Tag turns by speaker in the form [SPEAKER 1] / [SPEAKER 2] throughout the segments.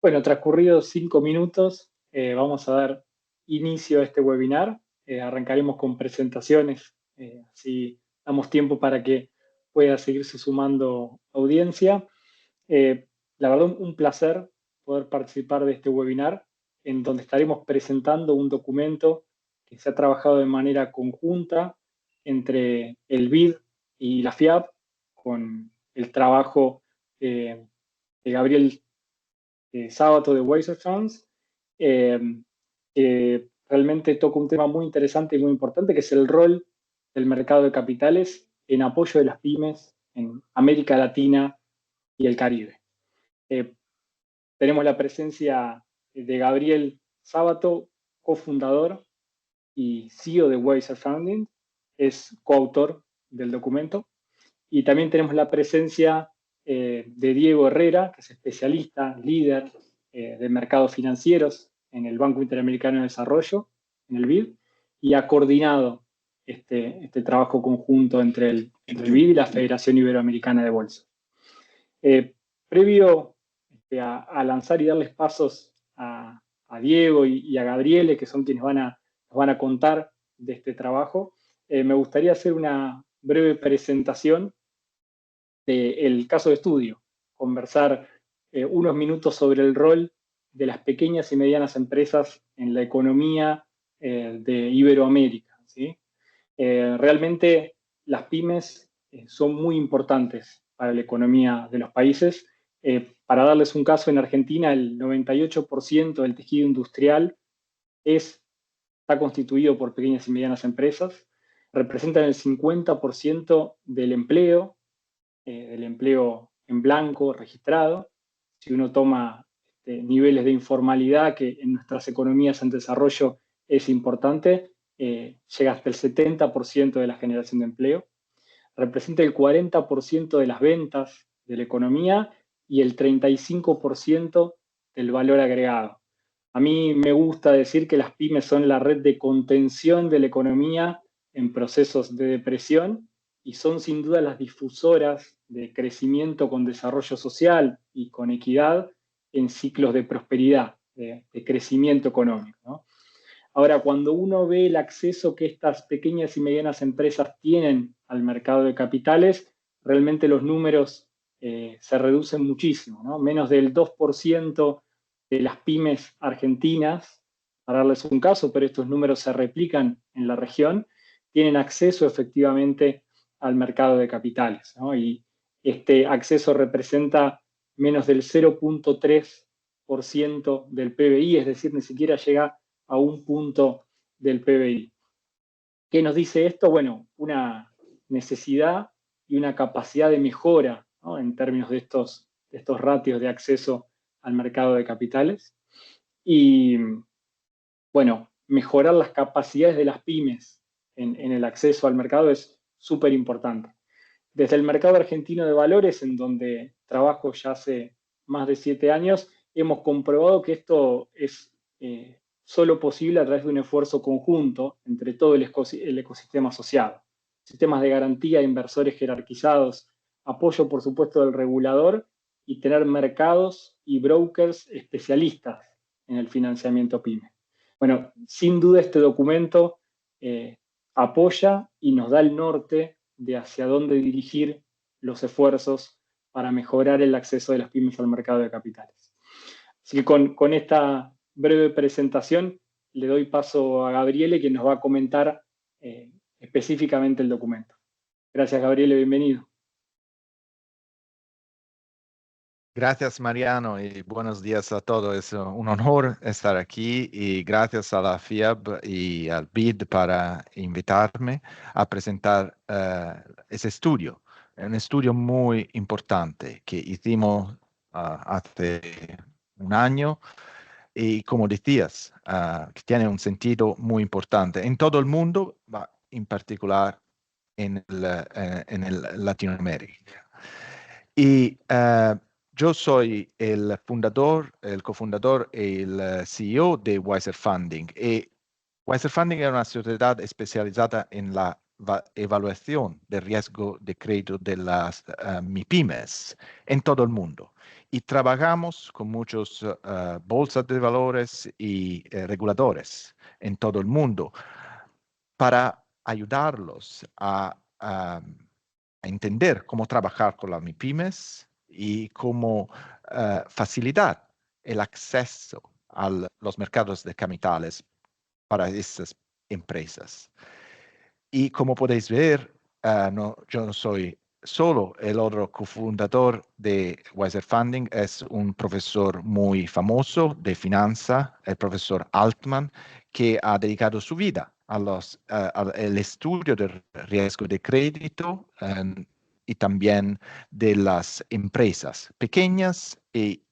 [SPEAKER 1] Bueno, transcurridos 5 minutos, vamos a dar inicio a este webinar. Arrancaremos con presentaciones, así damos tiempo para que pueda seguirse sumando audiencia. La verdad, un placer poder participar de este webinar, en donde estaremos presentando un documento que se ha trabajado de manera conjunta entre el BID y la FIAP, con el trabajo de Gabriel Sábato de Weiser Funds, eh, que realmente toca un tema muy interesante y muy importante, que es el rol del mercado de capitales en apoyo de las pymes en América Latina y el Caribe. Tenemos la presencia de Gabriel Sábato, cofundador y CEO de Weiser Funding, es coautor del documento. Y también tenemos la presencia de Diego Herrera, que es especialista, líder de mercados financieros en el Banco Interamericano de Desarrollo, en el BID, y ha coordinado este trabajo conjunto entre el BID y la Federación Iberoamericana de Bolsa. Previo a lanzar y darles pasos a Diego y a Gabriele, que son quienes nos van a contar de este trabajo, me gustaría hacer una breve presentación del caso de estudio, conversar unos minutos sobre el rol de las pequeñas y medianas empresas en la economía de Iberoamérica, ¿sí? Realmente las pymes son muy importantes para la economía de los países. Para darles un caso, en Argentina el 98% del tejido industrial está constituido por pequeñas y medianas empresas, representan el 50% del empleo en blanco registrado. Si uno toma niveles de informalidad, que en nuestras economías en desarrollo es importante, llega hasta el 70% de la generación de empleo. Representa el 40% de las ventas de la economía y el 35% del valor agregado. A mí me gusta decir que las pymes son la red de contención de la economía en procesos de depresión y son sin duda las difusoras de crecimiento con desarrollo social y con equidad en ciclos de prosperidad, de crecimiento económico, ¿no? Ahora, cuando uno ve el acceso que estas pequeñas y medianas empresas tienen al mercado de capitales, realmente los números se reducen muchísimo, ¿no? Menos del 2% de las pymes argentinas, para darles un caso, pero estos números se replican en la región, tienen acceso efectivamente al mercado de capitales, ¿no? Y este acceso representa menos del 0,3% del PBI, es decir, ni siquiera llega a un punto del PBI. ¿Qué nos dice esto? Bueno, una necesidad y una capacidad de mejora, ¿no?, en términos de estos ratios de acceso al mercado de capitales. Y bueno, mejorar las capacidades de las pymes en el acceso al mercado es súper importante. Desde el mercado argentino de valores, en donde trabajo ya hace más de 7 años, hemos comprobado que esto es solo posible a través de un esfuerzo conjunto entre todo el ecosistema asociado. Sistemas de garantía, inversores jerarquizados, apoyo, por supuesto, del regulador y tener mercados y brokers especialistas en el financiamiento PYME. Bueno, sin duda este documento apoya y nos da el norte de hacia dónde dirigir los esfuerzos para mejorar el acceso de las pymes al mercado de capitales. Así que con esta breve presentación le doy paso a Gabriele, quien nos va a comentar específicamente el documento. Gracias, Gabriele, bienvenido.
[SPEAKER 2] Gracias, Mariano, y buenos días a todos. Es un honor estar aquí y gracias a la FIAB y al BID para invitarme a presentar ese estudio. Un estudio muy importante que hicimos hace un año y, como decías, que tiene un sentido muy importante en todo el mundo, en particular en Latinoamérica. Y yo soy el cofundador y el CEO de Weiser Funding. Y Weiser Funding es una sociedad especializada en la evaluación de riesgo de crédito de las MIPYMES en todo el mundo. Y trabajamos con muchos bolsas de valores y reguladores en todo el mundo para ayudarlos a entender cómo trabajar con las MIPYMES y cómo facilitar el acceso a los mercados de capitales para esas empresas. Y como podéis ver, yo no soy solo el otro cofundador de Wiser Funding, es un profesor muy famoso de finanzas, el profesor Altman, que ha dedicado su vida al estudio del riesgo de crédito y también de las empresas pequeñas y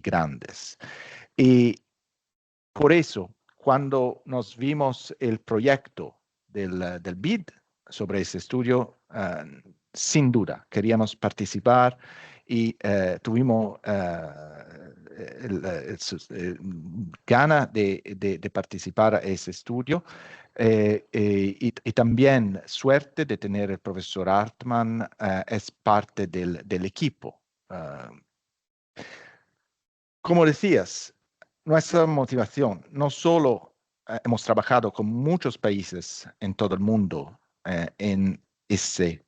[SPEAKER 2] grandes. Y por eso, cuando nos vimos el proyecto del BID sobre ese estudio, sin duda queríamos participar y tuvimos gana de participar a ese estudio y también suerte de tener el profesor Hartmann es parte del equipo. Como decías, nuestra motivación, no solo hemos trabajado con muchos países en todo el mundo en ese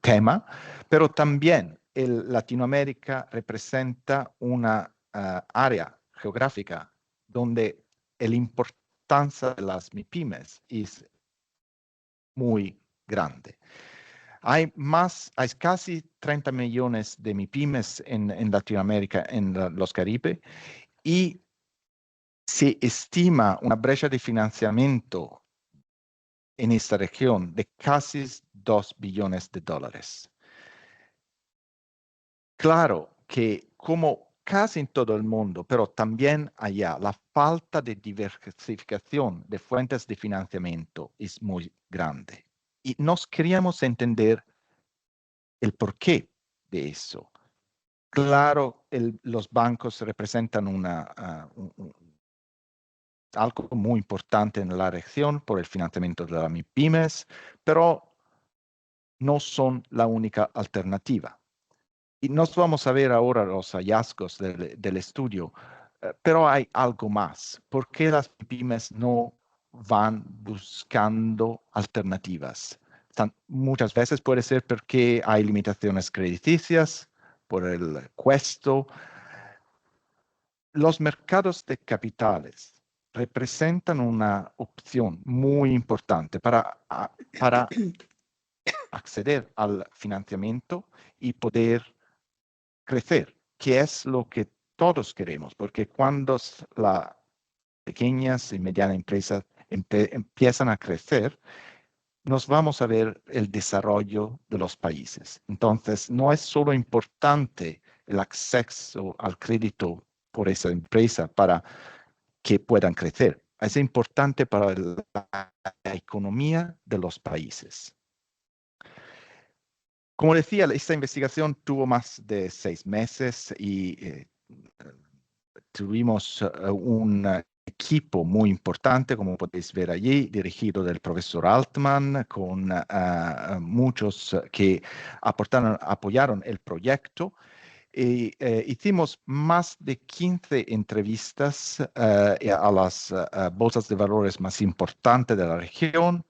[SPEAKER 2] tema, pero también Latinoamérica representa una área geográfica donde la importancia de las MIPYMES es muy grande. Hay casi 30 millones de MIPYMES en Latinoamérica, en los Caribe, y se estima una brecha de financiamiento en esta región de casi 2 billones de dólares. Claro que como casi en todo el mundo, pero también allá, la falta de diversificación de fuentes de financiamiento es muy grande. Y nos queríamos entender el porqué de eso. Claro, los bancos representan algo muy importante en la región por el financiamiento de las MIPYMES, pero no son la única alternativa. Y nos vamos a ver ahora los hallazgos del estudio, pero hay algo más. ¿Por qué las MIPYMES no van buscando alternativas? Muchas veces puede ser porque hay limitaciones crediticias, por el costo. Los mercados de capitales representan una opción muy importante para acceder al financiamiento y poder crecer, que es lo que todos queremos, porque cuando las pequeñas y medianas empresas empiezan a crecer, nos vamos a ver el desarrollo de los países. Entonces, no es solo importante el acceso al crédito por esa empresa para que puedan crecer, es importante para la economía de los países. Como decía, esta investigación tuvo más de 6 meses y tuvimos un equipo muy importante, como podéis ver allí, dirigido del profesor Altman, con muchos que apoyaron el proyecto. Y hicimos más de 15 entrevistas a las bolsas de valores más importantes de la región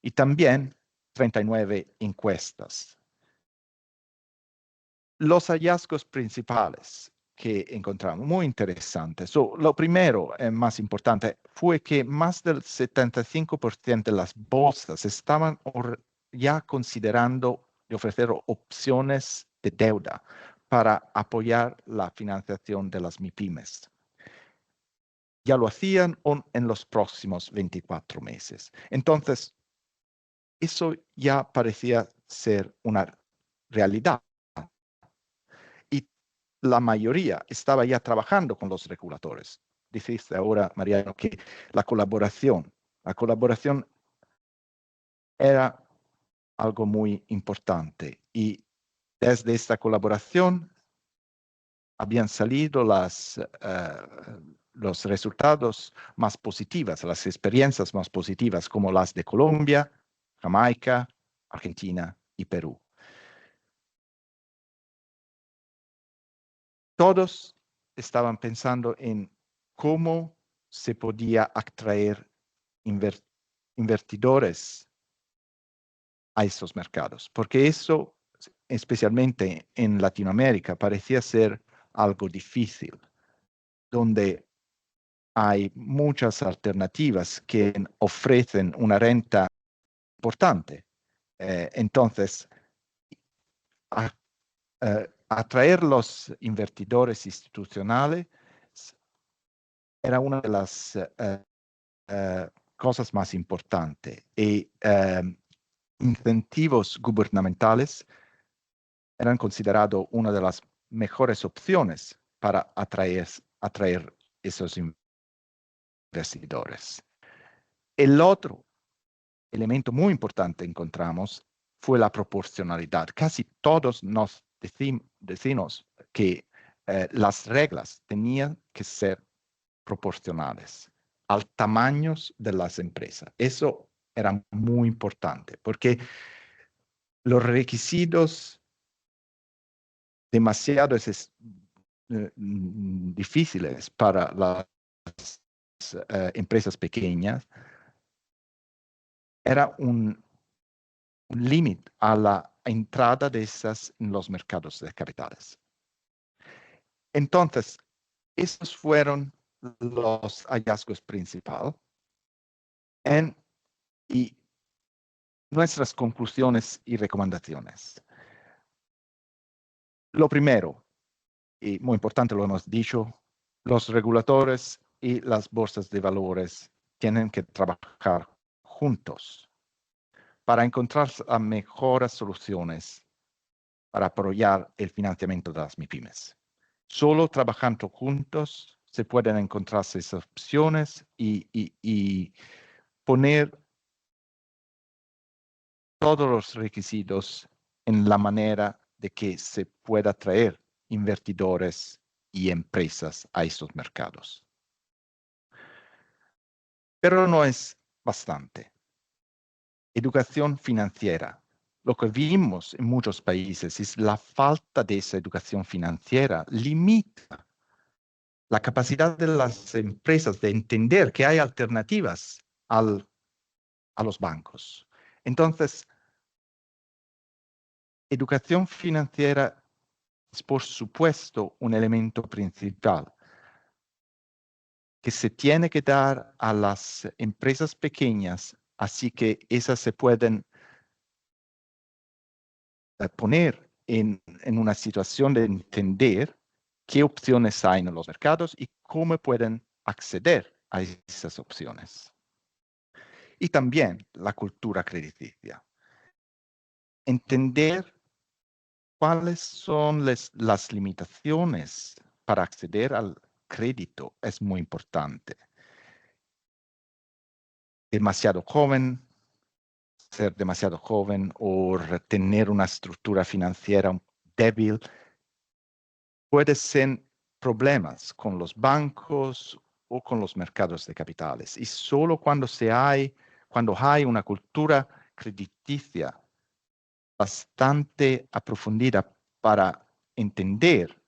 [SPEAKER 2] y también 39 encuestas. Los hallazgos principales que encontramos, muy interesantes. Lo primero, más importante, fue que más del 75% de las bolsas estaban ya considerando de ofrecer opciones de deuda para apoyar la financiación de las MIPYMES. Ya lo hacían en los próximos 24 meses. Entonces, eso ya parecía ser una realidad. Y la mayoría estaba ya trabajando con los reguladores. Dijiste ahora, Mariano, que la colaboración era algo muy importante. Y desde esta colaboración habían salido las los resultados más positivos, las experiencias más positivas, como las de Colombia, Jamaica, Argentina y Perú. Todos estaban pensando en cómo se podía atraer invertidores a esos mercados, porque eso, especialmente en Latinoamérica, parecía ser algo difícil, donde hay muchas alternativas que ofrecen una renta importante. Entonces, atraer los invertidores institucionales era una de las cosas más importantes. Y incentivos gubernamentales eran considerados una de las mejores opciones para atraer esos investidores. El otro elemento muy importante encontramos fue la proporcionalidad. Casi todos nos decimos que las reglas tenían que ser proporcionales al tamaño de las empresas. Eso era muy importante porque los requisitos demasiado difíciles para las empresas pequeñas era un límite a la entrada de esas en los mercados de capitales. Entonces, esos fueron los hallazgos principales y nuestras conclusiones y recomendaciones. Lo primero, y muy importante lo hemos dicho, los reguladores y las bolsas de valores tienen que trabajar juntos para encontrar las mejores soluciones para apoyar el financiamiento de las MIPYMES. Solo trabajando juntos se pueden encontrar esas opciones y poner todos los requisitos en la manera de que se pueda atraer invertidores y empresas a estos mercados. Pero no es bastante. Educación financiera. Lo que vimos en muchos países es la falta de esa educación financiera limita la capacidad de las empresas de entender que hay alternativas a los bancos. Entonces, educación financiera es, por supuesto, un elemento principal que se tiene que dar a las empresas pequeñas, así que esas se pueden poner en una situación de entender qué opciones hay en los mercados y cómo pueden acceder a esas opciones. Y también la cultura crediticia. Entender cuáles son las limitaciones para acceder al crédito es muy importante. Demasiado joven, ser demasiado joven o tener una estructura financiera débil puede ser problemas con los bancos o con los mercados de capitales. Y solo cuando hay una cultura crediticia bastante aprofundida para entender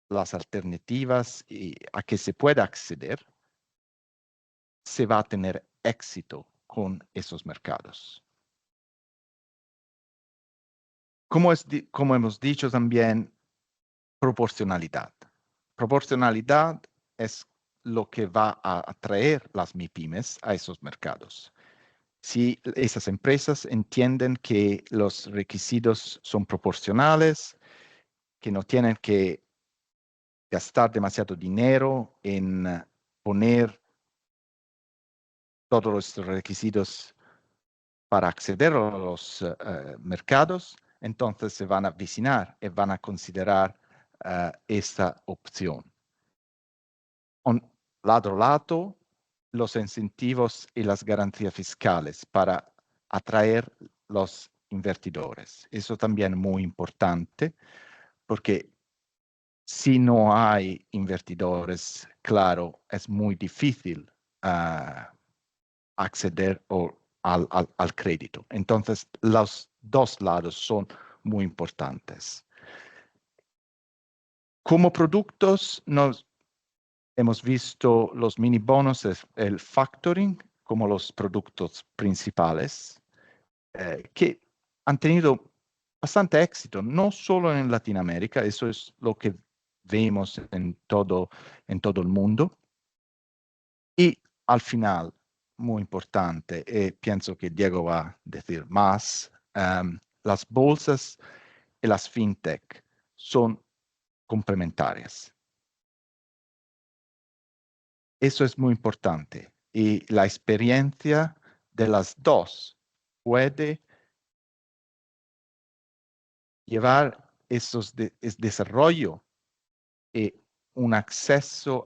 [SPEAKER 2] las alternativas y a que se pueda acceder, se va a tener éxito con esos mercados. Como hemos dicho también, proporcionalidad. Proporcionalidad es lo que va a atraer las MIPYMES a esos mercados. Si esas empresas entienden que los requisitos son proporcionales, que no tienen que gastar demasiado dinero en poner todos los requisitos para acceder a los mercados, entonces se van a avicinar y van a considerar esta opción. Lado a lado, los incentivos y las garantías fiscales para atraer los invertidores. Eso también es muy importante porque si no hay invertidores, claro, es muy difícil acceder al crédito. Entonces, los dos lados son muy importantes. Como productos, nos hemos visto los mini bonos, el factoring, como los productos principales, que han tenido bastante éxito, no solo en Latinoamérica, eso es lo que vemos en todo el mundo. Y al final, muy importante, pienso que Diego va a decir más, las bolsas y las fintech son complementarias. Eso es muy importante y la experiencia de las dos puede llevar esos desarrollo y un acceso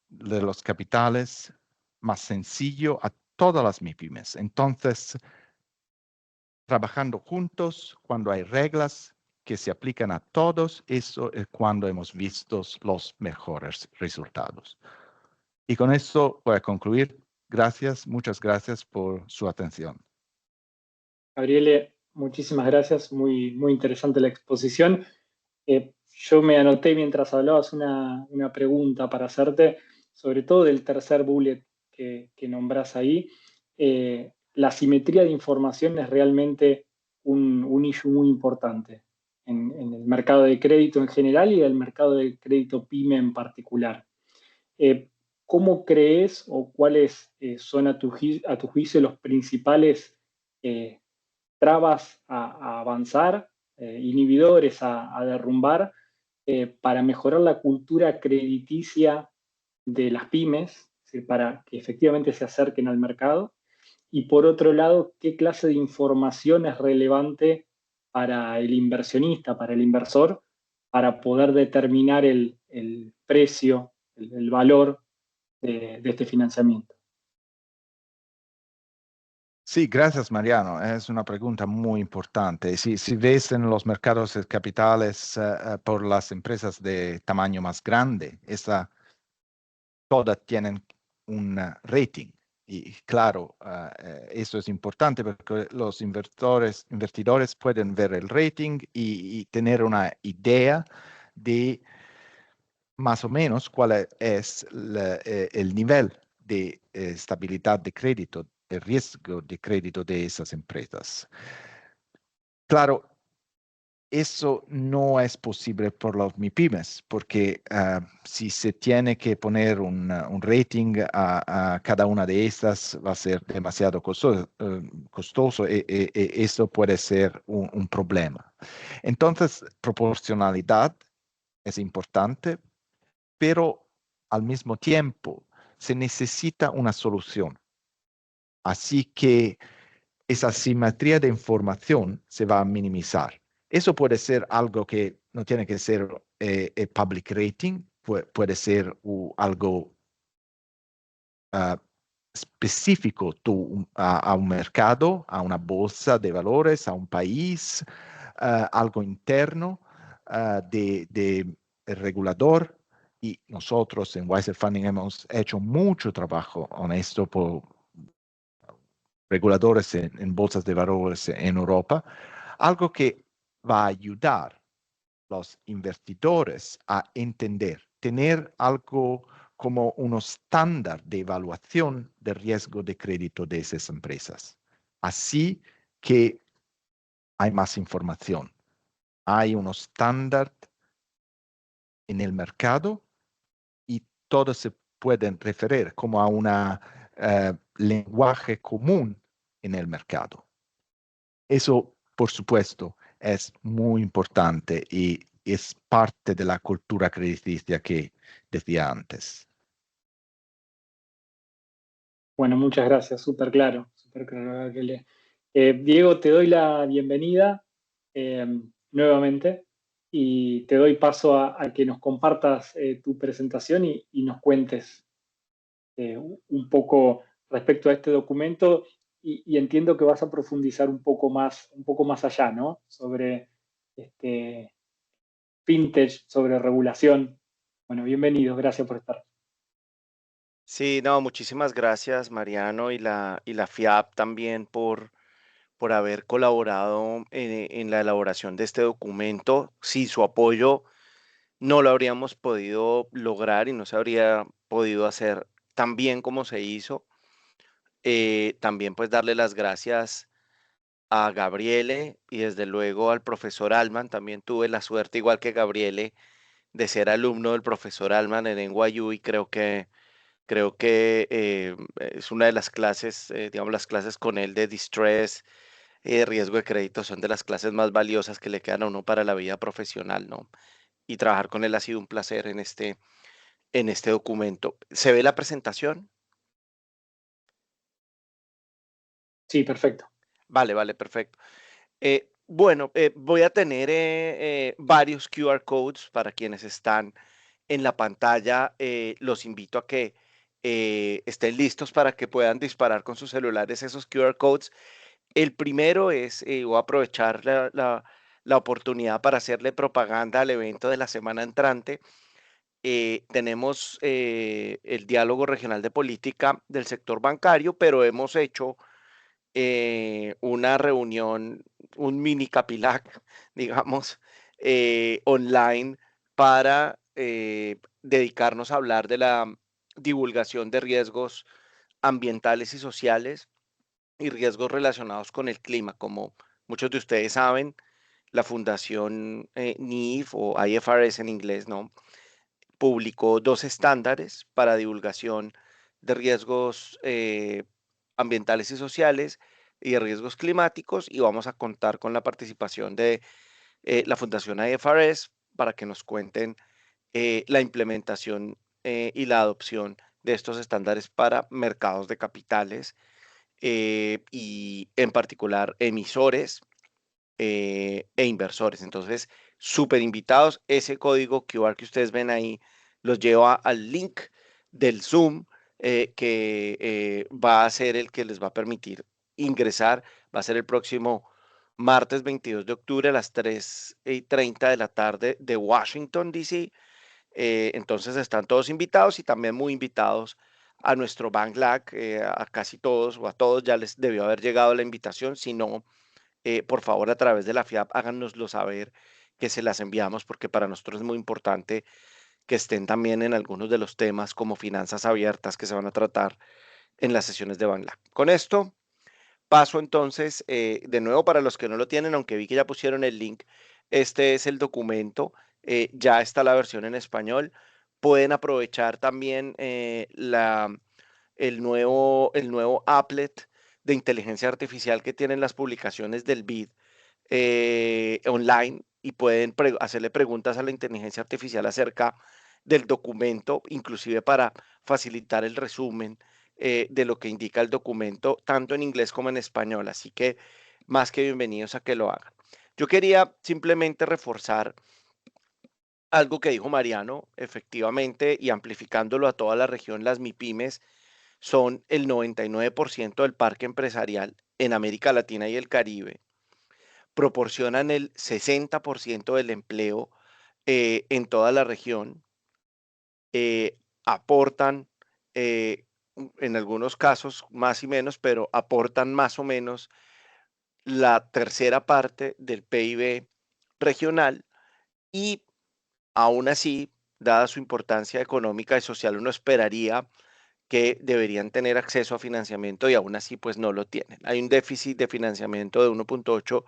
[SPEAKER 2] de los capitales más sencillo a todas las MIPYMES. Entonces, trabajando juntos, cuando hay reglas que se aplican a todos, eso es cuando hemos visto los mejores resultados. Y con eso voy a concluir. Gracias, muchas gracias por su atención.
[SPEAKER 1] Gabriele, muchísimas gracias, muy interesante la exposición. Yo me anoté mientras hablabas una pregunta para hacerte, sobre todo del tercer bullet que nombras ahí. La simetría de información es realmente un issue muy importante en el mercado de crédito en general y el mercado de crédito PYME en particular. Eh, ¿Cómo crees o cuáles son a tu juicio los principales eh, trabas a avanzar, inhibidores a derrumbar para mejorar la cultura crediticia de las pymes, es decir, para que efectivamente se acerquen al mercado? Y por otro lado, ¿qué clase de información es relevante para el inversionista, para el inversor, para poder determinar el precio, el valor de este financiamiento?
[SPEAKER 2] Sí, gracias, Mariano. Es una pregunta muy importante. Si ves en los mercados de capitales por las empresas de tamaño más grande, todas tienen un rating. Y claro, eso es importante porque los invertidores pueden ver el rating y tener una idea de más o menos cuál es el nivel de estabilidad de crédito, el riesgo de crédito de esas empresas. Claro, eso no es posible por los MIPYMES, porque si se tiene que poner un rating a cada una de estas, va a ser demasiado costoso y eso puede ser un problema. Entonces, proporcionalidad es importante, pero al mismo tiempo se necesita una solución. Así que esa simetría de información se va a minimizar. Eso puede ser algo que no tiene que ser public rating, puede ser algo específico a un mercado, a una bolsa de valores, a un país, algo interno de regulador. Y nosotros en Wiser Funding hemos hecho mucho trabajo honesto por reguladores en bolsas de valores en Europa, algo que va a ayudar a los invertidores a entender, tener algo como un estándar de evaluación de riesgo de crédito de esas empresas. Así que hay más información, hay un estándar en el mercado y todos se pueden referir como a un lenguaje común en el mercado. Eso, por supuesto, es muy importante y es parte de la cultura crediticia que decía antes.
[SPEAKER 1] Bueno, muchas gracias, súper claro, Gabriele. Diego, te doy la bienvenida eh, nuevamente y te doy paso a que nos compartas tu presentación y nos cuentes un poco respecto a este documento y entiendo que vas a profundizar un poco más allá, ¿no? Sobre este, fintech, sobre regulación. Bueno, bienvenidos, gracias por estar.
[SPEAKER 3] Sí, no, muchísimas gracias, Mariano, y la FIAP también por haber colaborado en la elaboración de este documento. Sin su apoyo no lo habríamos podido lograr y no se habría podido hacer tan bien como se hizo. También pues darle las gracias a Gabriele y desde luego al profesor Alman. También tuve la suerte, igual que Gabriele, de ser alumno del profesor Alman en NYU y creo que es una de las clases, digamos, las clases con él de distress y de riesgo de crédito son de las clases más valiosas que le quedan a uno para la vida profesional, ¿no? Y trabajar con él ha sido un placer en este documento. ¿Se ve la presentación?
[SPEAKER 1] Sí, perfecto.
[SPEAKER 3] Vale, vale, perfecto. Bueno, voy a tener varios QR codes para quienes están en la pantalla. Los invito a que estén listos para que puedan disparar con sus celulares esos QR codes. El primero es, voy a aprovechar la oportunidad para hacerle propaganda al evento de la semana entrante. Tenemos el diálogo regional de política del sector bancario, pero hemos hecho una reunión, un mini Capilac, digamos, online para dedicarnos a hablar de la divulgación de riesgos ambientales y sociales y riesgos relacionados con el clima. Como muchos de ustedes saben, la Fundación NIF o IFRS en inglés, ¿no? Publicó dos estándares para divulgación de riesgos ambientales y sociales y de riesgos climáticos y vamos a contar con la participación de la Fundación IFRS para que nos cuenten la implementación y la adopción de estos estándares para mercados de capitales y en particular emisores e inversores. Entonces, súper invitados. Ese código QR que ustedes ven ahí los lleva al link del Zoom que va a ser el que les va a permitir ingresar. Va a ser el próximo martes 22 de octubre a las 3:30 de la tarde de Washington, D.C. Entonces están todos invitados y también muy invitados a nuestro Bank a casi todos o a todos ya les debió haber llegado la invitación. Si no, por favor, a través de la FIAP, háganoslo saber que se las enviamos porque para nosotros es muy importante que estén también en algunos de los temas como finanzas abiertas que se van a tratar en las sesiones de Banlac. Con esto paso entonces, de nuevo para los que no lo tienen, aunque vi que ya pusieron el link, este es el documento, ya está la versión en español. Pueden aprovechar también el nuevo applet de inteligencia artificial que tienen las publicaciones del BID online y pueden hacerle preguntas a la inteligencia artificial acerca del documento, inclusive para facilitar el resumen de lo que indica el documento, tanto en inglés como en español. Así que más que bienvenidos a que lo hagan. Yo quería simplemente reforzar algo que dijo Mariano, efectivamente, y amplificándolo a toda la región, las MIPIMES son el 99% del parque empresarial en América Latina y el Caribe, proporcionan el 60% del empleo en toda la región, aportan en algunos casos más y menos, pero aportan más o menos la tercera parte del PIB regional y aún así, dada su importancia económica y social, uno esperaría que deberían tener acceso a financiamiento y aún así pues no lo tienen. Hay un déficit de financiamiento de 1.8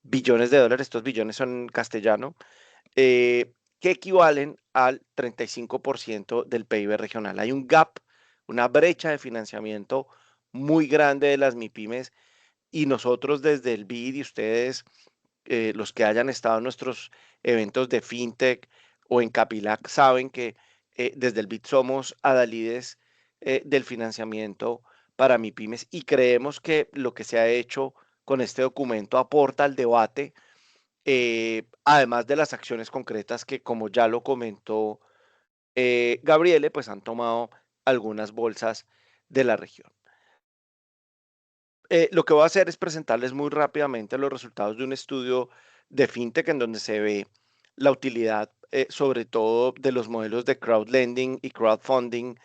[SPEAKER 3] billones de dólares, estos billones son en castellano, que equivalen al 35% del PIB regional. Hay un gap, una brecha de financiamiento muy grande de las MIPIMES y nosotros desde el BID y ustedes, los que hayan estado en nuestros eventos de FinTech o en Capilac, saben que desde el BID somos adalides del financiamiento para MIPIMES y creemos que lo que se ha hecho con este documento aporta al debate, además de las acciones concretas que, como ya lo comentó Gabriele, pues han tomado algunas bolsas de la región. Lo que voy a hacer es presentarles muy rápidamente los resultados de un estudio de FinTech en donde se ve la utilidad, sobre todo de los modelos de crowdlending y crowdfunding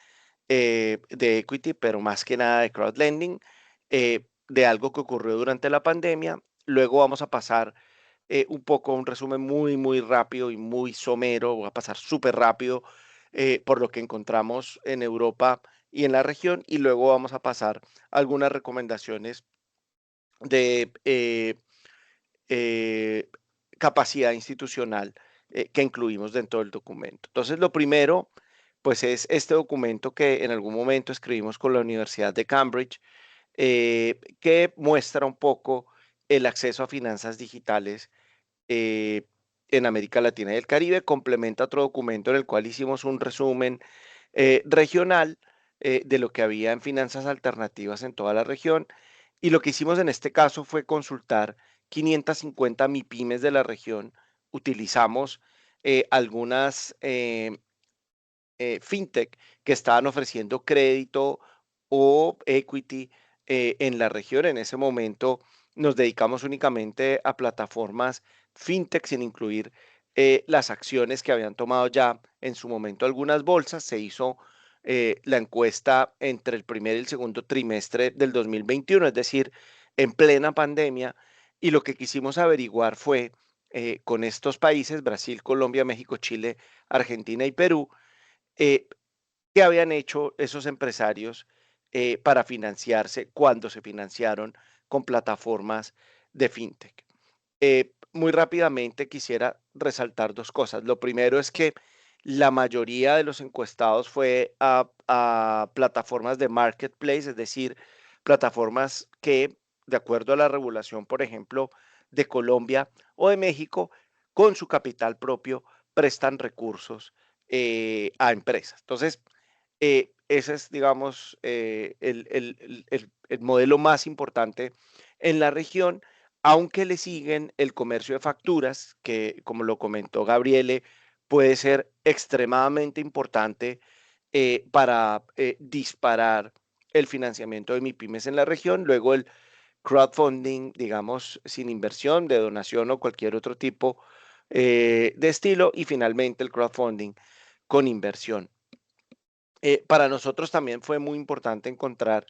[SPEAKER 3] de equity, pero más que nada de crowdlending, de algo que ocurrió durante la pandemia. Luego vamos a pasar un poco un resumen muy, muy rápido y muy somero. Voy a pasar súper rápido por lo que encontramos en Europa y en la región. Y luego vamos a pasar algunas recomendaciones de eh, capacidad institucional que incluimos dentro del documento. Entonces, lo primero, pues es este documento que en algún momento escribimos con la Universidad de Cambridge, que muestra un poco el acceso a finanzas digitales eh, en América Latina y el Caribe. Complementa otro documento en el cual hicimos un resumen regional de lo que había en finanzas alternativas en toda la región. Y lo que hicimos en este caso fue consultar 550 MIPIMES de la región. Utilizamos algunas fintech que estaban ofreciendo crédito o equity en la región. En ese momento nos dedicamos únicamente a plataformas fintech sin incluir las acciones que habían tomado ya en su momento algunas bolsas. Se hizo la encuesta entre el primer y el segundo trimestre del 2021, es decir, en plena pandemia. Y lo que quisimos averiguar fue con estos países, Brasil, Colombia, México, Chile, Argentina y Perú, eh, qué habían hecho esos empresarios para financiarse cuando se financiaron con plataformas de fintech. Muy rápidamente quisiera resaltar dos cosas. Lo primero es que la mayoría de los encuestados fue a plataformas de marketplace, es decir, plataformas que, de acuerdo a la regulación, por ejemplo, de Colombia o de México, con su capital propio prestan recursos a empresas. Entonces, ese es, digamos, el modelo más importante en la región, aunque le siguen el comercio de facturas, que, como lo comentó Gabriele, puede ser extremadamente importante para disparar el financiamiento de MIPIMES en la región. Luego el crowdfunding, digamos, sin inversión, de donación o cualquier otro tipo de estilo. Y finalmente el crowdfunding con inversión. Para nosotros también fue muy importante encontrar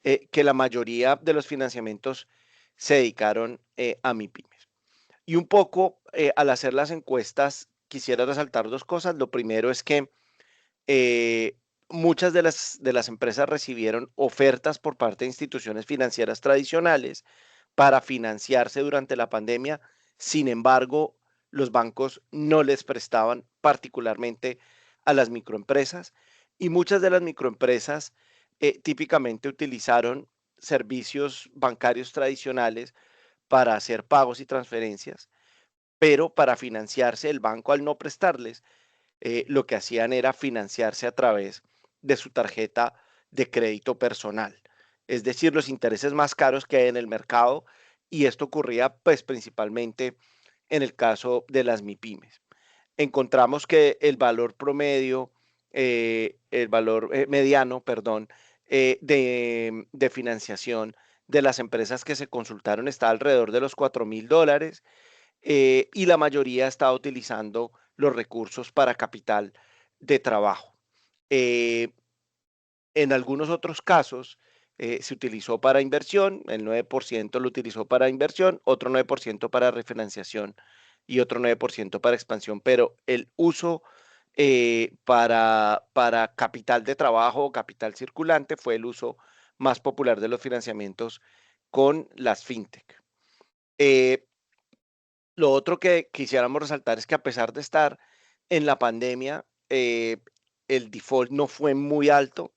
[SPEAKER 3] que la mayoría de los financiamientos se dedicaron a MIPIMES. Y un poco al hacer las encuestas, quisiera resaltar dos cosas. Lo primero es que muchas de las empresas recibieron ofertas por parte de instituciones financieras tradicionales para financiarse durante la pandemia. Sin embargo, los bancos no les prestaban particularmente a las microempresas, y muchas de las microempresas típicamente utilizaron servicios bancarios tradicionales para hacer pagos y transferencias, pero para financiarse el banco, al no prestarles, lo que hacían era financiarse a través de su tarjeta de crédito personal, es decir, los intereses más caros que hay en el mercado. Y esto ocurría pues principalmente en el caso de las MIPIMES. Encontramos que el valor promedio, el valor mediano, perdón, de financiación de las empresas que se consultaron está alrededor de los $4,000, y la mayoría está utilizando los recursos para capital de trabajo. Eh, en algunos otros casos se utilizó para inversión, el 9% lo utilizó para inversión, otro 9% para refinanciación y otro 9% para expansión, pero el uso para capital de trabajo o capital circulante fue el uso más popular de los financiamientos con las fintech. Eh, lo otro que quisiéramos resaltar es que a pesar de estar en la pandemia, el default no fue muy alto,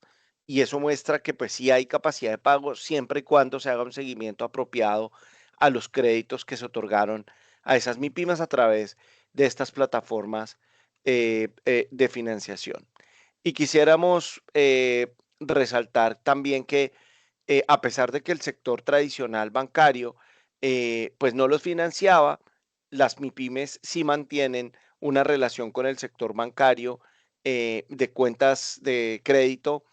[SPEAKER 3] y eso muestra que pues sí hay capacidad de pago siempre y cuando se haga un seguimiento apropiado a los créditos que se otorgaron a esas MIPIMES a través de estas plataformas de financiación. Y quisiéramos resaltar también que a pesar de que el sector tradicional bancario pues no los financiaba, las MIPIMES sí mantienen una relación con el sector bancario de cuentas de crédito,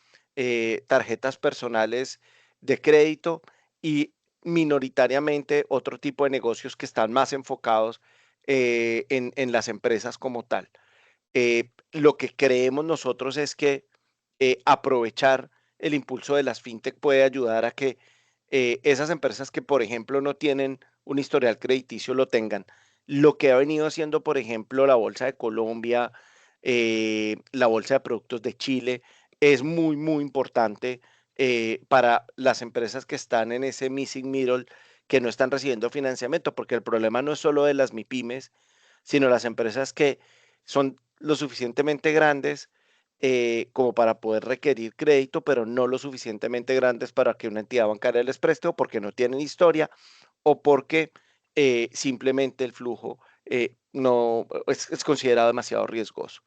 [SPEAKER 3] tarjetas personales de crédito y minoritariamente otro tipo de negocios que están más enfocados en las empresas como tal. Lo que creemos nosotros es que aprovechar el impulso de las fintech puede ayudar a que esas empresas que, por ejemplo, no tienen un historial crediticio lo tengan. Lo que ha venido haciendo, por ejemplo, la Bolsa de Colombia, la Bolsa de Productos de Chile, es muy, muy importante para las empresas que están en ese missing middle, que no están recibiendo financiamiento, porque el problema no es solo de las MIPIMES, sino las empresas que son lo suficientemente grandes como para poder requerir crédito, pero no lo suficientemente grandes para que una entidad bancaria les preste, o porque no tienen historia, o porque simplemente el flujo no es considerado demasiado riesgoso.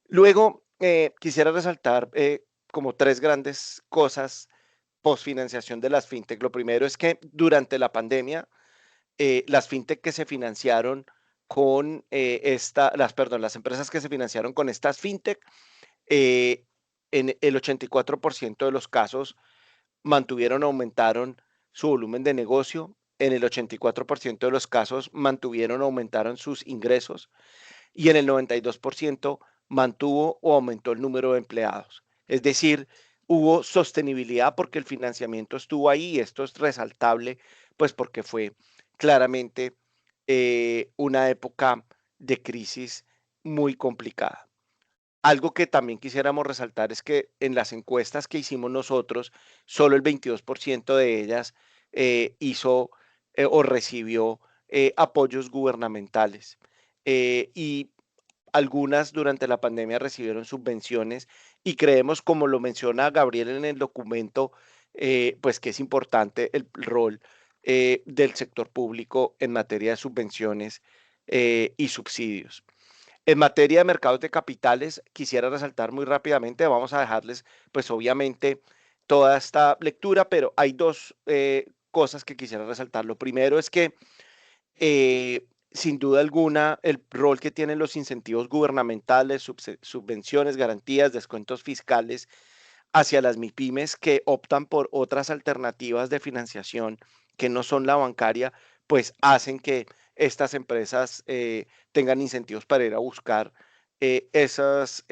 [SPEAKER 3] Luego, quisiera resaltar como tres grandes cosas post-financiación de las fintech. Lo primero es que durante la pandemia, las fintech que se financiaron con las empresas que se financiaron con estas fintech, eh, en el 84% de los casos mantuvieron o aumentaron su volumen de negocio, en el 84% de los casos mantuvieron o aumentaron sus ingresos, y en el 92% mantuvo o aumentó el número de empleados. Es decir, hubo sostenibilidad porque el financiamiento estuvo ahí, y esto es resaltable, pues porque fue claramente una época de crisis muy complicada. Algo que también quisiéramos resaltar es que en las encuestas que hicimos nosotros, solo el 22% de ellas hizo o recibió apoyos gubernamentales. Y algunas durante la pandemia recibieron subvenciones, y creemos, como lo menciona Gabriel en el documento, pues que es importante el rol del sector público en materia de subvenciones y subsidios. En materia de mercados de capitales, quisiera resaltar muy rápidamente, vamos a dejarles pues obviamente toda esta lectura, pero hay dos cosas que quisiera resaltar. Lo primero es que sin duda alguna, el rol que tienen los incentivos gubernamentales, subvenciones, garantías, descuentos fiscales hacia las MIPIMES que optan por otras alternativas de financiación que no son la bancaria, pues hacen que estas empresas tengan incentivos para ir a buscar esas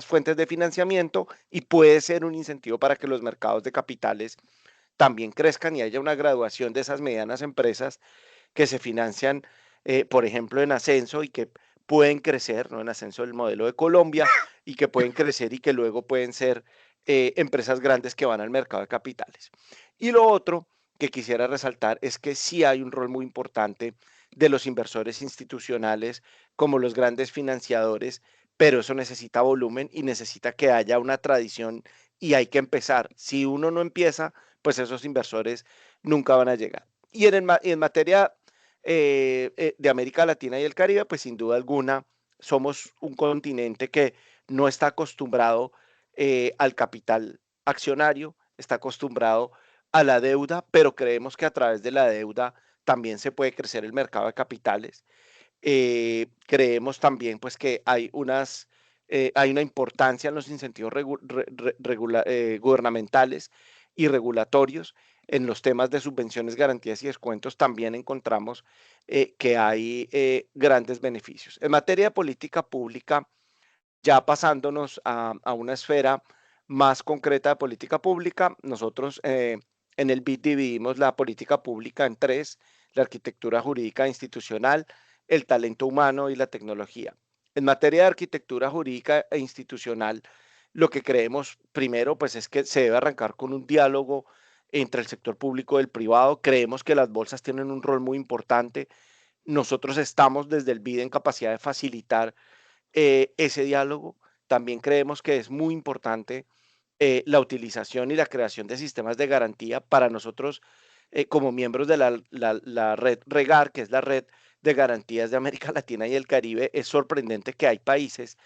[SPEAKER 3] fuentes de financiamiento, y puede ser un incentivo para que los mercados de capitales también crezcan y haya una graduación de esas medianas empresas que se financian, por ejemplo, en ascenso, y que pueden crecer, ¿no? En ascenso del modelo de Colombia, y que pueden crecer y que luego pueden ser empresas grandes que van al mercado de capitales. Y lo otro que quisiera resaltar es que sí hay un rol muy importante de los inversores institucionales como los grandes financiadores, pero eso necesita volumen y necesita que haya una tradición, y hay que empezar. Si uno no empieza, pues esos inversores nunca van a llegar. Y en materia de América Latina y el Caribe, pues sin duda alguna somos un continente que no está acostumbrado al capital accionario, está acostumbrado a la deuda, pero creemos que a través de la deuda también se puede crecer el mercado de capitales. Creemos también pues que hay una importancia en los incentivos gubernamentales y regulatorios. En los temas de subvenciones, garantías y descuentos también encontramos que hay grandes beneficios. En materia de política pública, ya pasándonos a una esfera más concreta de política pública, nosotros en el BID dividimos la política pública en tres: la arquitectura jurídica institucional, el talento humano y la tecnología. En materia de arquitectura jurídica e institucional, lo que creemos primero pues es que se debe arrancar con un diálogo entre el sector público y el privado. Creemos que las bolsas tienen un rol muy importante. Nosotros estamos desde el BID en capacidad de facilitar ese diálogo. También creemos que es muy importante la utilización y la creación de sistemas de garantía para nosotros como miembros de la red REGAR, que es la red de garantías de América Latina y el Caribe. Es sorprendente que hay países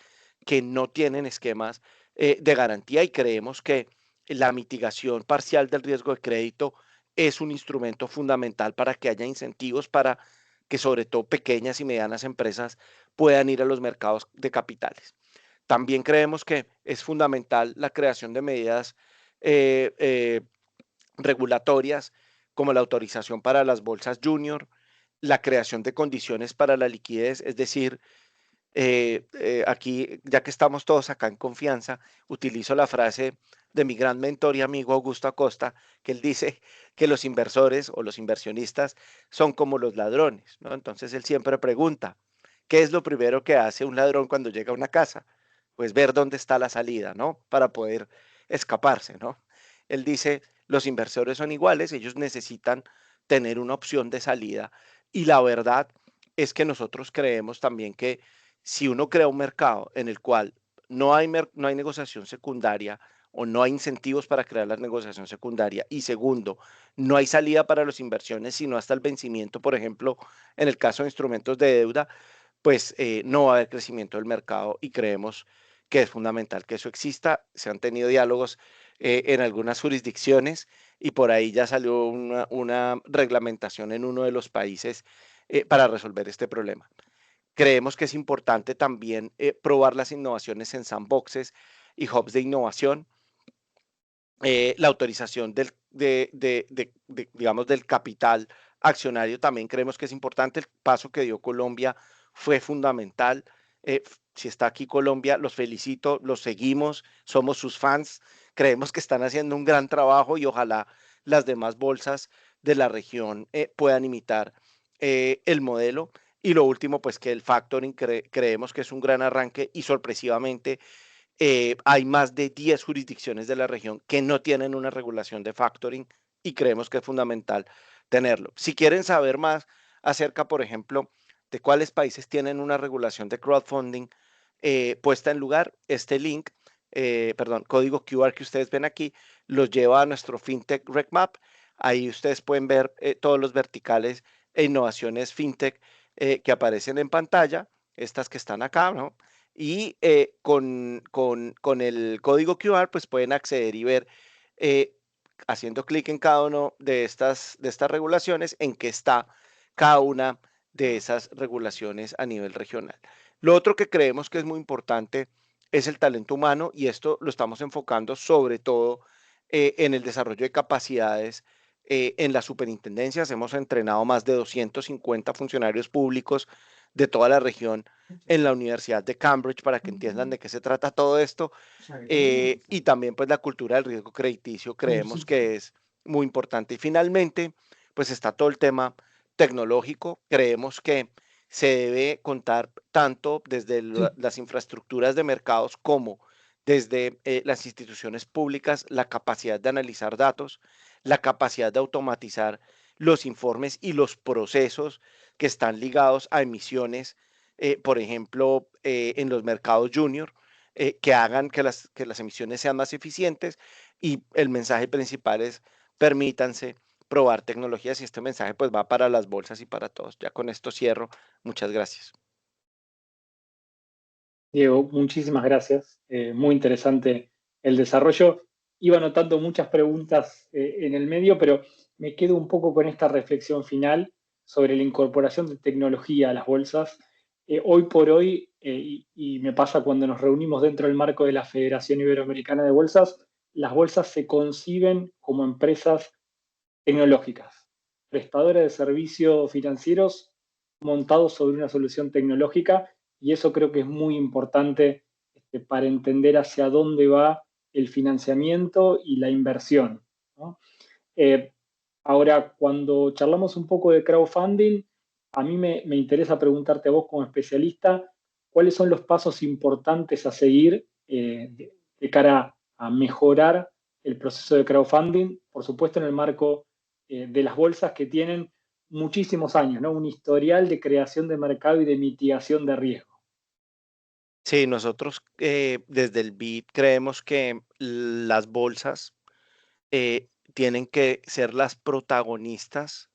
[SPEAKER 3] que no tienen esquemas de garantía, y creemos que la mitigación parcial del riesgo de crédito es un instrumento fundamental para que haya incentivos para que sobre todo pequeñas y medianas empresas puedan ir a los mercados de capitales. También creemos que es fundamental la creación de medidas eh, eh, regulatorias como la autorización para las bolsas junior, la creación de condiciones para la liquidez, es decir, aquí, ya que estamos todos acá en confianza, utilizo la frase de mi gran mentor y amigo Augusto Acosta, que él dice que los inversores o los inversionistas son como los ladrones, ¿no? Entonces él siempre pregunta, ¿qué es lo primero que hace un ladrón cuando llega a una casa? Pues ver dónde está la salida, ¿no? Para poder escaparse, ¿no? Él dice, los inversores son iguales, ellos necesitan tener una opción de salida y la verdad es que nosotros creemos también que si uno crea un mercado en el cual no hay negociación secundaria o no hay incentivos para crear la negociación secundaria y segundo, no hay salida para las inversiones sino hasta el vencimiento, por ejemplo, en el caso de instrumentos de deuda, pues no va a haber crecimiento del mercado y creemos que es fundamental que eso exista. Se han tenido diálogos en algunas jurisdicciones y por ahí ya salió una reglamentación en uno de los países para resolver este problema. Creemos que es importante también probar las innovaciones en sandboxes y hubs de innovación. La autorización digamos, del capital accionario también creemos que es importante. El paso que dio Colombia fue fundamental. Si está aquí Colombia, los felicito, los seguimos, somos sus fans. Creemos que están haciendo un gran trabajo y ojalá las demás bolsas de la región puedan imitar el modelo. Y lo último, pues que el factoring creemos que es un gran arranque y sorpresivamente hay más de 10 jurisdicciones de la región que no tienen una regulación de factoring y creemos que es fundamental tenerlo. Si quieren saber más acerca, por ejemplo, de cuáles países tienen una regulación de crowdfunding puesta en lugar, este link, código QR que ustedes ven aquí, los lleva a nuestro FinTech RecMap. Ahí ustedes pueden ver todos los verticales e innovaciones FinTech que aparecen en pantalla, estas que están acá, ¿no? Y con el código QR, pues pueden acceder y ver, haciendo clic en cada uno de estas regulaciones, en qué está cada una de esas regulaciones a nivel regional. Lo otro que creemos que es muy importante es el talento humano y esto lo estamos enfocando sobre todo en el desarrollo de capacidades en las superintendencias. Hemos entrenado más de 250 funcionarios públicos de toda la región en la Universidad de Cambridge para que entiendan de qué se trata todo esto. Y también pues la cultura del riesgo crediticio creemos que es muy importante. Y finalmente, pues está todo el tema tecnológico. Creemos que se debe contar tanto desde las infraestructuras de mercados como desde las instituciones públicas, la capacidad de analizar datos, la capacidad de automatizar los informes y los procesos que están ligados a emisiones, por ejemplo, en los mercados junior, que hagan que las emisiones sean más eficientes y el mensaje principal es permítanse probar tecnologías y este mensaje pues va para las bolsas y para todos. Ya con esto cierro. Muchas gracias.
[SPEAKER 1] Diego, muchísimas gracias. Muy interesante el desarrollo. Iba anotando muchas preguntas en el medio, pero me quedo un poco con esta reflexión final sobre la incorporación de tecnología a las bolsas. Hoy por hoy, y me pasa cuando nos reunimos dentro del marco de la Federación Iberoamericana de Bolsas, las bolsas se conciben como empresas tecnológicas, prestadoras de servicios financieros montados sobre una solución tecnológica, y eso creo que es muy importante para entender hacia dónde va el financiamiento y la inversión, ¿no? Ahora, cuando charlamos un poco de crowdfunding, a mí me interesa preguntarte a vos como especialista, ¿cuáles son los pasos importantes a seguir de cara a mejorar el proceso de crowdfunding? Por supuesto, en el marco de las bolsas que tienen muchísimos años, ¿no? Un historial de creación de mercado y de mitigación de riesgo.
[SPEAKER 3] Sí, nosotros desde el BID creemos que las bolsas tienen que ser las protagonistas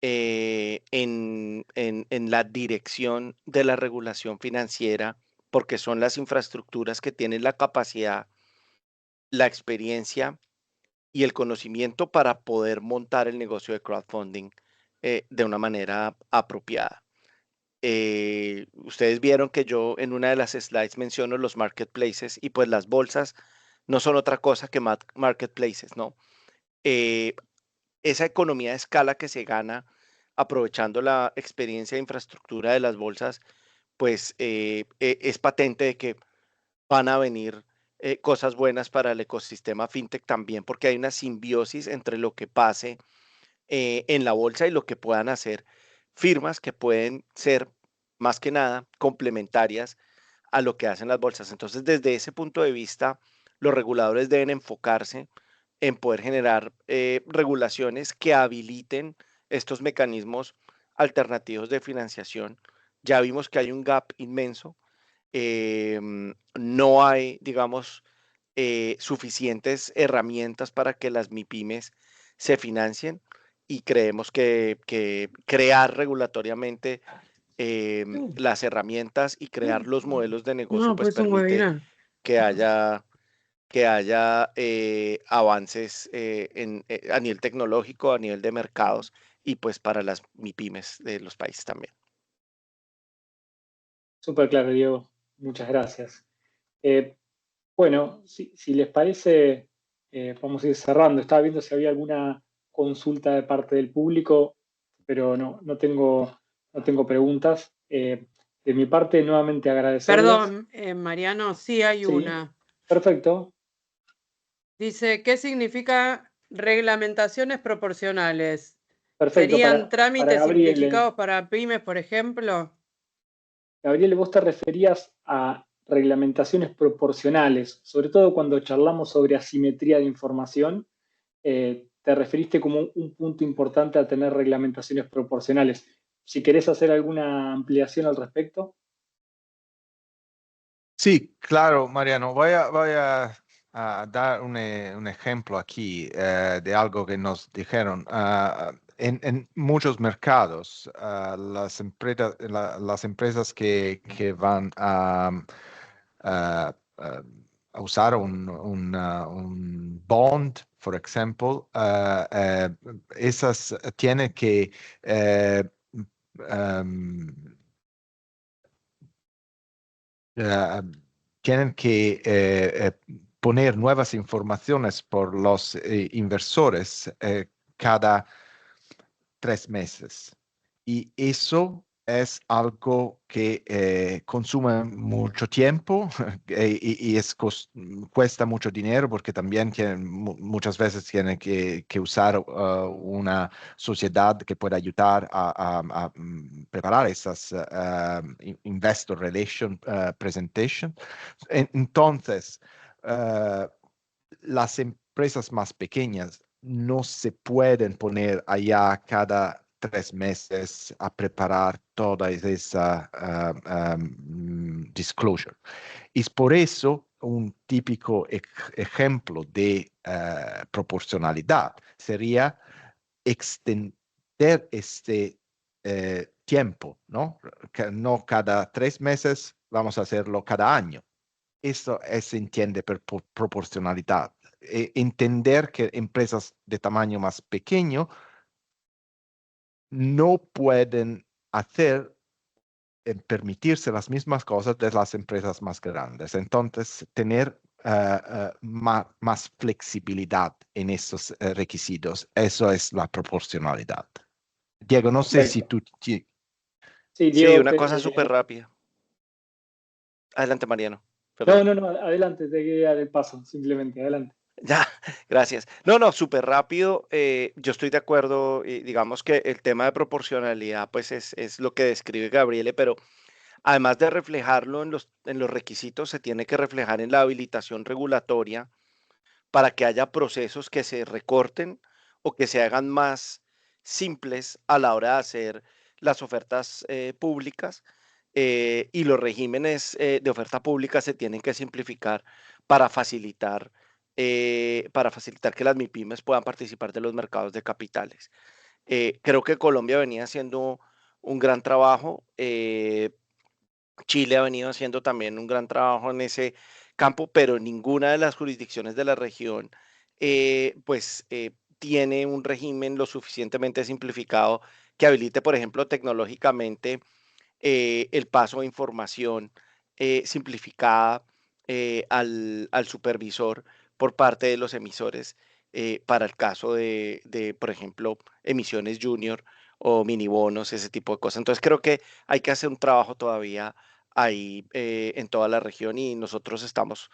[SPEAKER 3] en la dirección de la regulación financiera, porque son las infraestructuras que tienen la capacidad, la experiencia y el conocimiento para poder montar el negocio de crowdfunding de una manera apropiada. Ustedes vieron que yo en una de las slides menciono los marketplaces y pues las bolsas no son otra cosa que marketplaces, ¿no? Esa economía de escala que se gana aprovechando la experiencia de infraestructura de las bolsas, pues es patente de que van a venir cosas buenas para el ecosistema fintech también, porque hay una simbiosis entre lo que pase en la bolsa y lo que puedan hacer firmas que pueden ser más que nada complementarias a lo que hacen las bolsas. Entonces, desde ese punto de vista, los reguladores deben enfocarse en poder generar regulaciones que habiliten estos mecanismos alternativos de financiación. Ya vimos que hay un gap inmenso. No hay, digamos, suficientes herramientas para que las MIPIMES se financien y creemos que crear regulatoriamente las herramientas y crear los modelos de negocio
[SPEAKER 4] No,
[SPEAKER 3] pues
[SPEAKER 4] pues un
[SPEAKER 3] permite
[SPEAKER 4] webinar.
[SPEAKER 3] que haya, avances a nivel tecnológico, a nivel de mercados y pues para las MIPIMES de los países también.
[SPEAKER 1] Súper claro, Diego. Muchas gracias. Bueno, si les parece, vamos a ir cerrando. Estaba viendo si había alguna consulta de parte del público, pero no tengo preguntas. De mi parte, nuevamente agradecerles.
[SPEAKER 4] Perdón, Mariano, sí hay
[SPEAKER 1] Sí,
[SPEAKER 4] una.
[SPEAKER 1] perfecto.
[SPEAKER 4] Dice, ¿qué significa reglamentaciones proporcionales?
[SPEAKER 1] Perfecto.
[SPEAKER 4] ¿Serían
[SPEAKER 1] Para
[SPEAKER 4] trámites
[SPEAKER 1] Gabriele.
[SPEAKER 4] simplificados para pymes, por ejemplo?
[SPEAKER 1] Gabriele, vos te referías a reglamentaciones proporcionales, sobre todo cuando charlamos sobre asimetría de información. Te referiste como un punto importante a tener reglamentaciones proporcionales. Si querés hacer alguna ampliación al respecto.
[SPEAKER 2] Sí, claro, Mariano. A dar un ejemplo aquí de algo que nos dijeron. En muchos mercados, las empresas que van a- a usar un bond, por ejemplo, esas tienen que eh, em, eh, tienen que poner nuevas informaciones por los inversores cada 3 meses. Y eso es algo que consume mucho tiempo y cuesta mucho dinero porque también muchas veces tienen que usar una sociedad que pueda ayudar a preparar esas Investor Relation Presentation. Entonces, las empresas más pequeñas no se pueden poner allá cada 3 meses a preparar toda esa disclosure. Y por eso un típico ejemplo de proporcionalidad sería extender este tiempo, ¿no? No cada 3 meses, vamos a hacerlo cada año. Eso se entiende por proporcionalidad. Entender que empresas de tamaño más pequeño no pueden permitirse las mismas cosas de las empresas más grandes. Entonces, tener más flexibilidad en esos requisitos, eso es la proporcionalidad. Diego, no sé si
[SPEAKER 1] Perfecto.
[SPEAKER 2] tú...
[SPEAKER 1] Sí,
[SPEAKER 3] Sí,
[SPEAKER 1] Diego,
[SPEAKER 3] una cosa súper rápida. Adelante, Mariano. Perdón.
[SPEAKER 1] no, adelante, te quería dar el paso, simplemente, adelante.
[SPEAKER 3] Ya, gracias. No, súper rápido. Yo estoy de acuerdo. Digamos que el tema de proporcionalidad, pues es lo que describe Gabriele, pero además de reflejarlo en los requisitos, se tiene que reflejar en la habilitación regulatoria para que haya procesos que se recorten o que se hagan más simples a la hora de hacer las ofertas públicas. Y los regímenes de oferta pública se tienen que simplificar para facilitar que las MIPIMES puedan participar de los mercados de capitales. Creo que Colombia venía haciendo un gran trabajo. Chile ha venido haciendo también un gran trabajo en ese campo, pero ninguna de las jurisdicciones de la región tiene un régimen lo suficientemente simplificado que habilite, por ejemplo, tecnológicamente el paso de información simplificada al supervisor por parte de los emisores para el caso de, por ejemplo, emisiones junior o mini bonos, ese tipo de cosas. Entonces creo que hay que hacer un trabajo todavía ahí en toda la región y nosotros estamos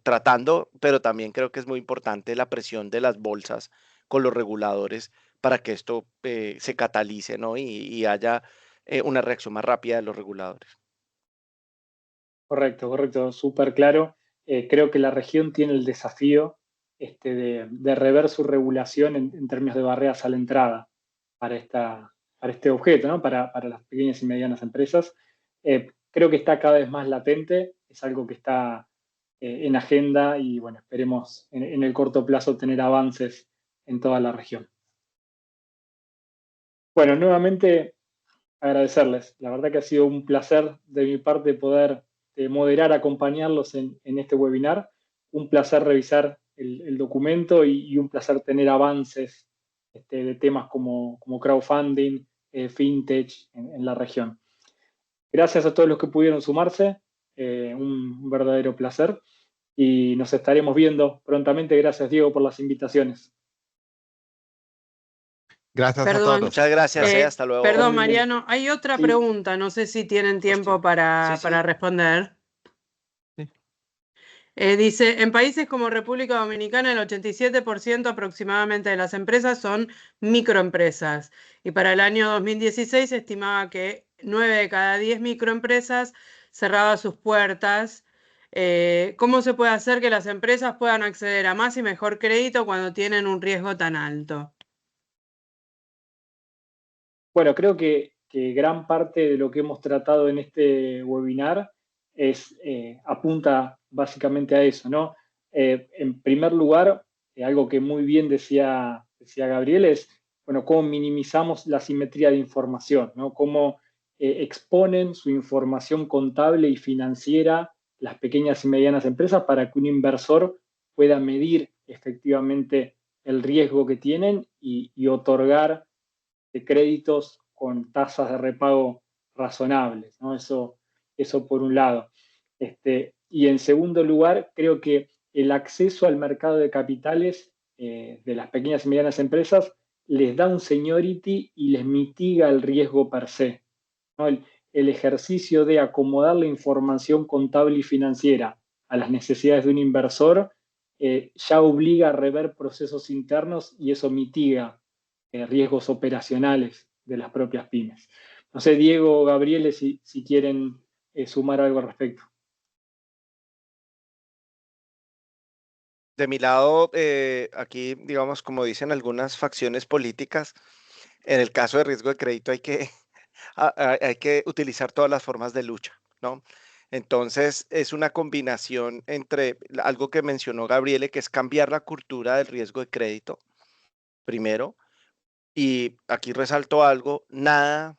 [SPEAKER 3] tratando, pero también creo que es muy importante la presión de las bolsas con los reguladores para que esto se catalice, ¿no? Y haya una reacción más rápida de los reguladores.
[SPEAKER 1] Correcto, súper claro. Creo que la región tiene el desafío de rever su regulación en términos de barreras a la entrada para este objeto, ¿no? Para las pequeñas y medianas empresas. Creo que está cada vez más latente, es algo que está en agenda y bueno, esperemos en el corto plazo tener avances en toda la región. Bueno, nuevamente agradecerles. La verdad que ha sido un placer de mi parte poder moderar, acompañarlos en este webinar. Un placer revisar el documento y un placer tener avances de temas como crowdfunding, fintech en la región. Gracias a todos los que pudieron sumarse. Un verdadero placer. Y nos estaremos viendo prontamente. Gracias, Diego, por las invitaciones.
[SPEAKER 2] Gracias a
[SPEAKER 4] Perdón.
[SPEAKER 2] todos.
[SPEAKER 3] Muchas gracias, hasta luego.
[SPEAKER 4] Perdón, Mariano, hay otra
[SPEAKER 1] Sí.
[SPEAKER 4] pregunta, no sé si tienen tiempo
[SPEAKER 3] Sí.
[SPEAKER 4] para
[SPEAKER 3] Sí.
[SPEAKER 4] responder.
[SPEAKER 2] Sí.
[SPEAKER 4] Dice, en países como República Dominicana el 87% aproximadamente de las empresas son microempresas y para el año 2016 se estimaba que 9 de cada 10 microempresas cerraban sus puertas. ¿Cómo se puede hacer que las empresas puedan acceder a más y mejor crédito cuando tienen un riesgo tan alto?
[SPEAKER 1] Bueno, creo que gran parte de lo que hemos tratado en este webinar apunta básicamente a eso, ¿no? En primer lugar, algo que muy bien decía Gabriel es, bueno, cómo minimizamos la simetría de información, ¿no? Cómo exponen su información contable y financiera las pequeñas y medianas empresas para que un inversor pueda medir efectivamente el riesgo que tienen y otorgar de créditos con tasas de repago razonables, ¿no? Eso por un lado. Y en segundo lugar, creo que el acceso al mercado de capitales de las pequeñas y medianas empresas les da un seniority y les mitiga el riesgo per se, ¿no? El ejercicio de acomodar la información contable y financiera a las necesidades de un inversor ya obliga a rever procesos internos y eso mitiga riesgos operacionales de las propias pymes. No sé, Diego o Gabriele, si quieren sumar algo al respecto.
[SPEAKER 3] De mi lado, aquí, digamos, como dicen algunas facciones políticas, en el caso de riesgo de crédito hay que utilizar todas las formas de lucha, ¿no? Entonces, es una combinación entre algo que mencionó Gabriele, que es cambiar la cultura del riesgo de crédito, primero, y aquí resalto algo, nada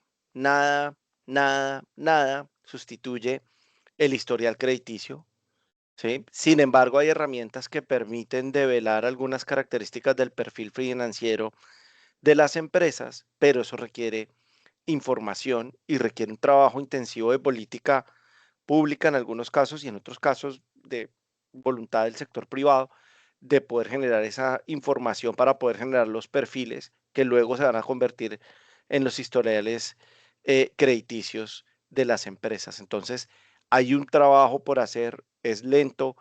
[SPEAKER 3] sustituye el historial crediticio, ¿sí? Sin embargo, hay herramientas que permiten develar algunas características del perfil financiero de las empresas, pero eso requiere información y requiere un trabajo intensivo de política pública en algunos casos y en otros casos de voluntad del sector privado de poder generar esa información para poder generar los perfiles que luego se van a convertir en los historiales crediticios de las empresas. Entonces, hay un trabajo por hacer, es lento,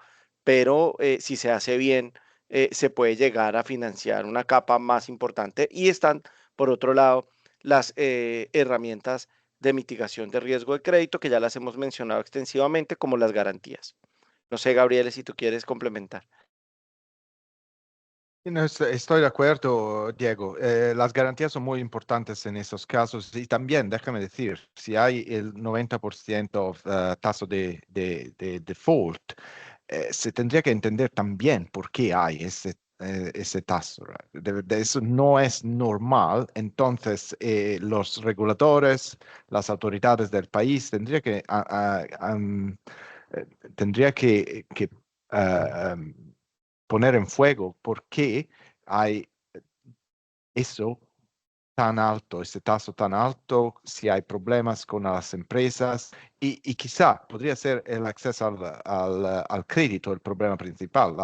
[SPEAKER 3] pero si se hace bien, se puede llegar a financiar una capa más importante y están, por otro lado, las herramientas de mitigación de riesgo de crédito que ya las hemos mencionado extensivamente, como las garantías. No sé, Gabriel, si tú quieres complementar.
[SPEAKER 2] No, estoy de acuerdo, Diego. Las garantías son muy importantes en estos casos y también, déjame decir, si hay el 90% tasa de default, se tendría que entender también por qué hay ese tasa. Eso no es normal, entonces los reguladores, las autoridades del país tendría que poner en fuego por qué hay eso tan alto, ese taso tan alto, si hay problemas con las empresas y quizá podría ser el acceso al crédito el problema principal.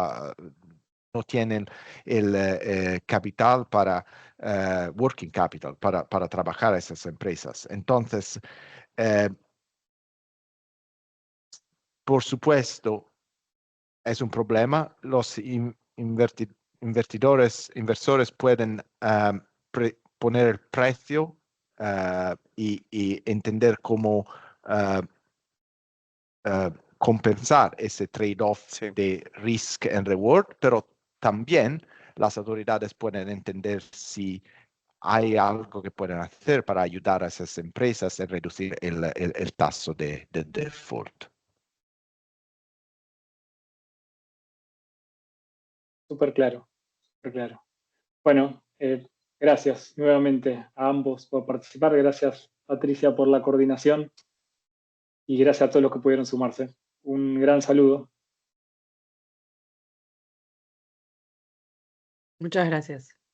[SPEAKER 2] no tienen el capital para, working capital, para trabajar a esas empresas. Entonces, por supuesto, es un problema. Los inversores pueden poner el precio y entender cómo compensar ese trade-off de risk and reward, pero también las autoridades pueden entender si hay algo que pueden hacer para ayudar a esas empresas a reducir el tasso de default.
[SPEAKER 1] Súper claro, súper claro. Bueno, gracias nuevamente a ambos por participar. Gracias, Patricia, por la coordinación. Y gracias a todos los que pudieron sumarse. Un gran saludo.
[SPEAKER 4] Muchas gracias.